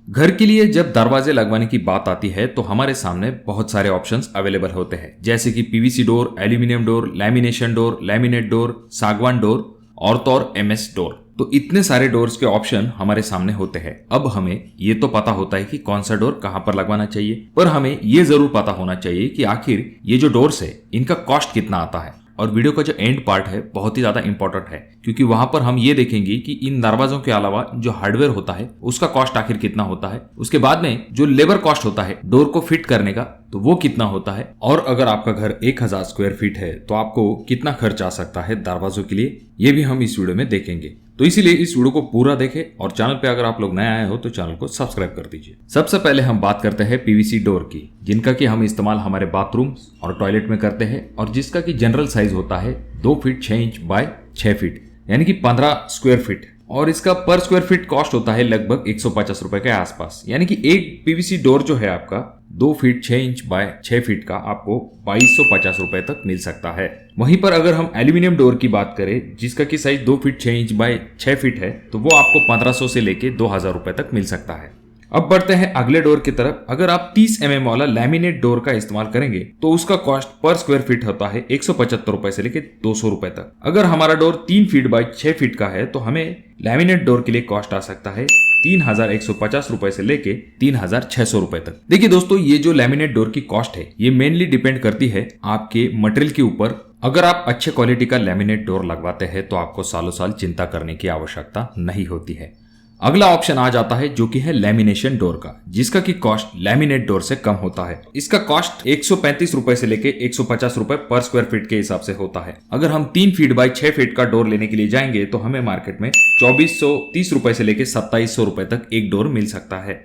घर के लिए जब दरवाजे लगवाने की बात आती है तो हमारे सामने बहुत सारे ऑप्शंस अवेलेबल होते हैं, जैसे कि PVC door, aluminium door, lamination door, laminate door, सागवान डोर और तो और एमएस डोर। तो इतने सारे डोर्स के ऑप्शन हमारे सामने होते हैं। अब हमें ये तो पता होता है कि कौन सा डोर कहां पर लगवाना चाहिए, पर हमें ये जरूर पता होना चाहिए कि आखिर ये जो डोर्स है इनका कॉस्ट कितना आता है। और वीडियो का जो एंड पार्ट है बहुत ही ज्यादा इंपॉर्टेंट है, क्योंकि वहां पर हम ये देखेंगे कि इन दरवाजों के अलावा जो हार्डवेयर होता है उसका कॉस्ट आखिर कितना होता है। उसके बाद में जो लेबर कॉस्ट होता है डोर को फिट करने का, तो वो कितना होता है। और अगर आपका घर 1000 स्क्वायर फीट है तो आपको कितना खर्च आ सकता है दरवाजों के लिए, ये भी हम इस वीडियो में देखेंगे। तो इसीलिए इस वीडियो को पूरा देखें और चैनल पे अगर आप लोग नए आए हो तो चैनल को सब्सक्राइब कर दीजिए। सबसे पहले हम बात करते हैं पीवीसी डोर की, जिनका कि हम इस्तेमाल हमारे बाथरूम और टॉयलेट में करते हैं और जिसका कि जनरल साइज होता है 2 फीट 6 इंच बाय 6 फीट, यानी कि 15 स्क्वायर फीट। और इसका पर स्क्वायर फीट कॉस्ट होता है लगभग 150 रुपए के आसपास, यानी कि एक पीवीसी डोर जो है आपका 2 फीट 6 इंच बाय 6 फीट का आपको 2250 रुपए तक मिल सकता है। वहीं पर अगर हम एल्यूमिनियम डोर की बात करें, जिसका की size 2 feet 6 inch by 6 feet है, तो वो आपको 1500 से लेके 2000 रुपए तक मिल सकता है। अब बढ़ते हैं अगले डोर की तरफ। अगर आप 30 mm वाला लैमिनेट डोर का इस्तेमाल करेंगे तो उसका कॉस्ट पर स्क्वायर फीट होता है 175 रुपए से लेके 200 रुपए तक। अगर हमारा डोर 3 फीट बाय 6 फीट का है तो हमें लैमिनेट डोर के लिए कॉस्ट आ सकता है 3150 रुपए से लेके 3600 रुपए तक। देखिए दोस्तों, ये जो लैमिनेट डोर की कॉस्ट है ये मेनली डिपेंड करती है आपके मटेरियल के ऊपर। अगर आप अच्छे क्वालिटी का लैमिनेट डोर लगवाते हैं तो आपको सालों साल चिंता करने की आवश्यकता नहीं होती है। अगला ऑप्शन आ जाता है जो कि है लैमिनेशन डोर का, जिसका की कॉस्ट लैमिनेट डोर से कम होता है। इसका कॉस्ट 135 रुपए से लेके 150 रुपए पर स्क्वायर फीट के हिसाब से होता है। अगर हम 3 फीट बाय 6 फीट का डोर लेने के लिए जाएंगे तो हमें मार्केट में 2430 रुपए से लेके 2700 रुपए तक एक डोर मिल सकता है।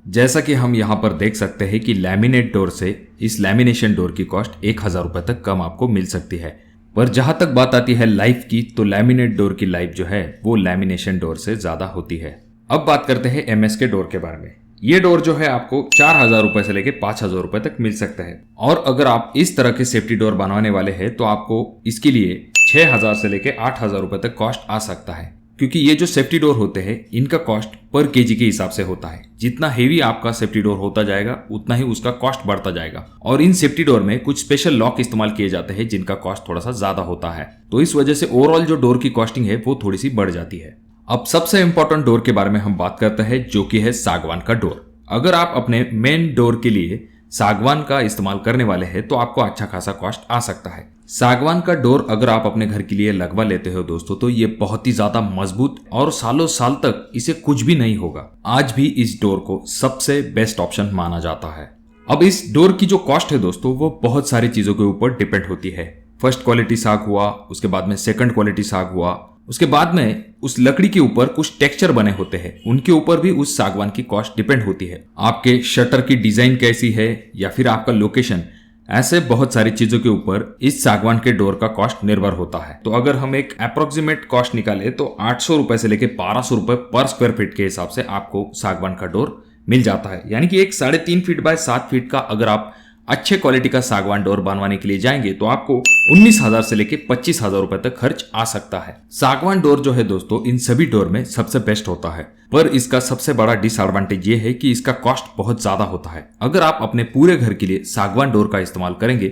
जैसा कि हम यहाँ पर देख सकते हैं कि लैमिनेट डोर से इस लैमिनेशन डोर की कॉस्ट 1000 रुपए तक कम आपको मिल सकती है। पर जहां तक बात आती है लाइफ की, तो लैमिनेट डोर की लाइफ जो है वो लैमिनेशन डोर से ज्यादा होती है। अब बात करते हैं एमएस के डोर के बारे में। ये डोर जो है आपको 4000 रुपए से लेके 5000 रुपए तक मिल सकता है। और अगर आप इस तरह के सेफ्टी डोर बनवाने वाले हैं तो आपको इसके लिए 6000 से लेके 8000 रुपए तक कॉस्ट आ सकता है, क्योंकि ये जो सेफ्टी डोर होते हैं इनका कॉस्ट पर केजी के हिसाब से होता है। जितना हेवी आपका सेफ्टी डोर होता जाएगा उतना ही उसका कॉस्ट बढ़ता जाएगा। और इन सेफ्टी डोर में कुछ स्पेशल लॉक इस्तेमाल किए जाते हैं जिनका कॉस्ट थोड़ा सा ज्यादा होता है, तो इस वजह से ओवरऑल जो डोर की कॉस्टिंग है वो थोड़ी सी बढ़ जाती है। अब सबसे इंपॉर्टेंट डोर के बारे में हम बात करते हैं जो कि है सागवान का डोर। अगर आप अपने मेन डोर के लिए सागवान का इस्तेमाल करने वाले हैं तो आपको अच्छा खासा कॉस्ट आ सकता है। सागवान का डोर अगर आप अपने घर के लिए लगवा लेते हो दोस्तों, तो ये बहुत ही ज्यादा मजबूत और सालों साल तक इसे कुछ भी नहीं होगा। आज भी इस डोर को सबसे बेस्ट ऑप्शन माना जाता है। अब इस डोर की जो कॉस्ट है दोस्तों वो बहुत सारी चीजों के ऊपर डिपेंड होती है। फर्स्ट क्वालिटी साग हुआ, उसके बाद में सेकंड क्वालिटी साग हुआ, उसके बाद में उस लकड़ी के ऊपर कुछ टेक्सचर बने होते हैं, उनके ऊपर भी उस सागवान की कॉस्ट डिपेंड होती है। आपके शटर की डिजाइन कैसी है या फिर आपका लोकेशन, ऐसे बहुत सारी चीजों के ऊपर इस सागवान के डोर का कॉस्ट निर्भर होता है। तो अगर हम एक अप्रोक्सीमेट कॉस्ट निकाले तो 800 रुपए से लेके 1200 रुपए पर स्क्वायर फीट के हिसाब से आपको सागवान का डोर मिल जाता है। यानी कि एक 3.5 फीट बाय 7 फीट का अगर आप अच्छे क्वालिटी का सागवान डोर बनवाने के लिए जाएंगे तो आपको 19,000 से लेके 25,000 रुपए तक खर्च आ सकता है। सागवान डोर जो है दोस्तों इन सभी डोर में सबसे बेस्ट होता है, पर इसका सबसे बड़ा डिसएडवांटेज ये है कि इसका कॉस्ट बहुत ज्यादा होता है। अगर आप अपने पूरे घर के लिए सागवान डोर का इस्तेमाल करेंगे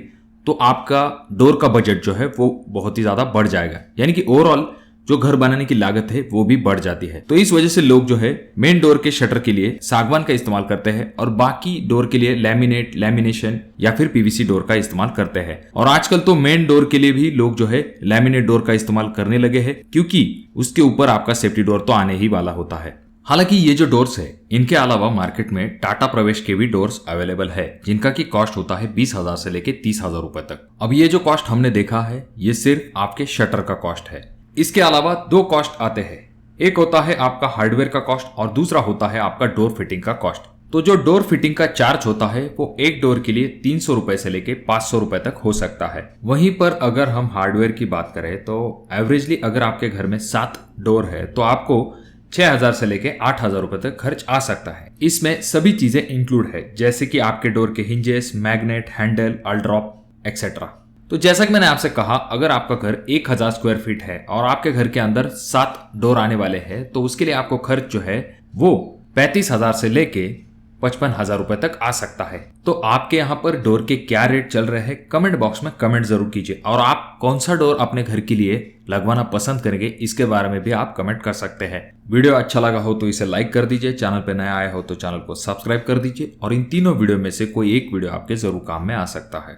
तो आपका डोर का बजट जो है वो बहुत ही ज्यादा बढ़ जाएगा, यानी कि ओवरऑल जो घर बनाने की लागत है वो भी बढ़ जाती है। तो इस वजह से लोग जो है मेन डोर के शटर के लिए सागवान का इस्तेमाल करते हैं और बाकी डोर के लिए लैमिनेट, लैमिनेशन या फिर पीवीसी डोर का इस्तेमाल करते हैं। और आजकल तो मेन डोर के लिए भी लोग जो है लैमिनेट डोर का इस्तेमाल करने लगे हैं, क्योंकि उसके ऊपर आपका सेफ्टी डोर तो आने ही वाला होता है। हालांकि ये जो डोर्स है इनके अलावा मार्केट में टाटा प्रवेश के भी डोर्स अवेलेबल है, जिनका की कॉस्ट होता है 20,000 से लेके 30,000 रुपए तक। अब ये जो कॉस्ट हमने देखा है ये सिर्फ आपके शटर का कॉस्ट है। इसके अलावा 2 कॉस्ट आते हैं, एक होता है आपका हार्डवेयर का कॉस्ट और दूसरा होता है आपका डोर फिटिंग का कॉस्ट। तो जो डोर फिटिंग का चार्ज होता है वो एक डोर के लिए 300 रुपए से लेके 500 रुपए तक हो सकता है। वहीं पर अगर हम हार्डवेयर की बात करें तो एवरेजली अगर आपके घर में 7 डोर है तो आपको 6000 से लेके 8000 रुपए तक खर्च आ सकता है। इसमें सभी चीजें इंक्लूड है, जैसे कि आपके डोर के हिंजेस, मैग्नेट, हैंडल, अल्ड्रॉप एक्सेट्रा। तो जैसा कि मैंने आपसे कहा, अगर आपका घर 1000 स्क्वायर फीट है और आपके घर के अंदर 7 डोर आने वाले हैं तो उसके लिए आपको खर्च जो है वो 35,000 से लेके 55,000 रुपए तक आ सकता है। तो आपके यहाँ पर डोर के क्या रेट चल रहे हैं कमेंट बॉक्स में कमेंट जरूर कीजिए, और आप कौन सा डोर अपने घर के लिए लगवाना पसंद करेंगे इसके बारे में भी आप कमेंट कर सकते हैं। वीडियो अच्छा लगा हो तो इसे लाइक कर दीजिए, चैनल पे नया आया हो तो चैनल को सब्सक्राइब कर दीजिए, और इन तीनों वीडियो में से कोई एक वीडियो आपके जरूर काम में आ सकता है।